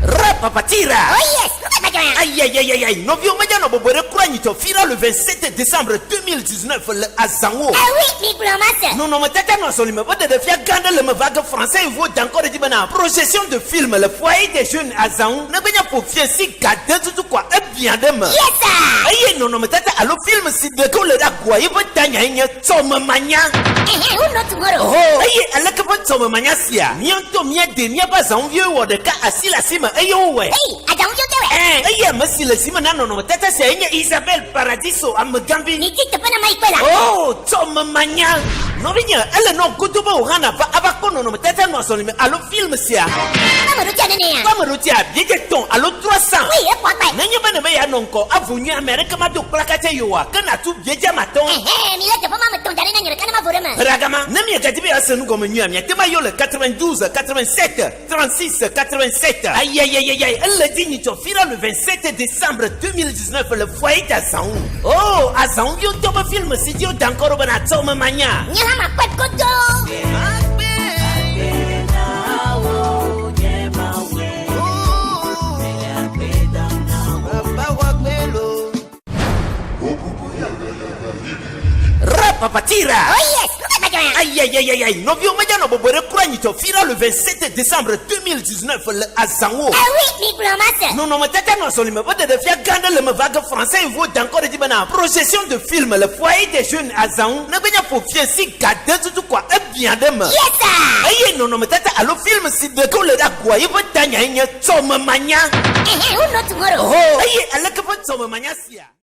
Rapapatira. Oh yes. Aïe aïe aïe aïe aïe. Novio Mediano Bobore Kouranito Fira le 27 décembre 2019 le Azango. Ah oui, mi promesse. Non non mais tata non soli me de faire ganda le me vague français il vaut encore dit bana procession de film le foyer des jeunes Azango na benya pour fier si gade tout quoi et bien de me. Yes sir. Aïe non non mais tata allo film si de ko le da quoi il veut tanya nya tsoma manya. Who not tomorrow? Oh aïe alaka pas tsoma manya sia. Nianto mia de nia pas en vieux ou de ka asila sima aïe ouais. Hey, adam yo tewe. Aïe merci le sima non non tata c'est Isabelle Paradiso am Gambi. Ni tikta pana mai kwela. Oh, tsoma manya. No vinya, elle non kutuba urana ba abakono no tata no soli me allo film sia. Kama rutia nene ya. Comme rotia bigeton allo 300. Oui, e kwa kwa. Nanya bana me ya nonko avunyu America ma do plakate yoa kana tu bieja maton. Mi lete pa mama tondare na nyere kana ma vorema. Ragama, nami gadibe asenu comme nu amia tema yo le 92, 87, 36, 87. Aïe aïe aïe aïe, elle dit ni fira le 27 décembre 2019 le foyer d'Azan. Oh, Azan yo toba film si dio d'encore bana tsoma manya. Nyala ma kwet koto. Rapapatira. Oh yes. Aïe aïe aïe aïe aïe. Novio Mediano Bobore Kouranito Fira le 27 décembre 2019 le Azango. Ah oui, mi promesse. Non non mais tata non soli me de faire ganda le me vague français il vaut encore dit bana procession de film le foyer des jeunes Azan na benya pour fier si gade tout quoi et bien de me. Yes sir. Aïe non non mais tata allo film si de ko le da quoi il veut tanya nya tsoma manya. Who not tomorrow? Oh aïe alaka pas tsoma manya sia.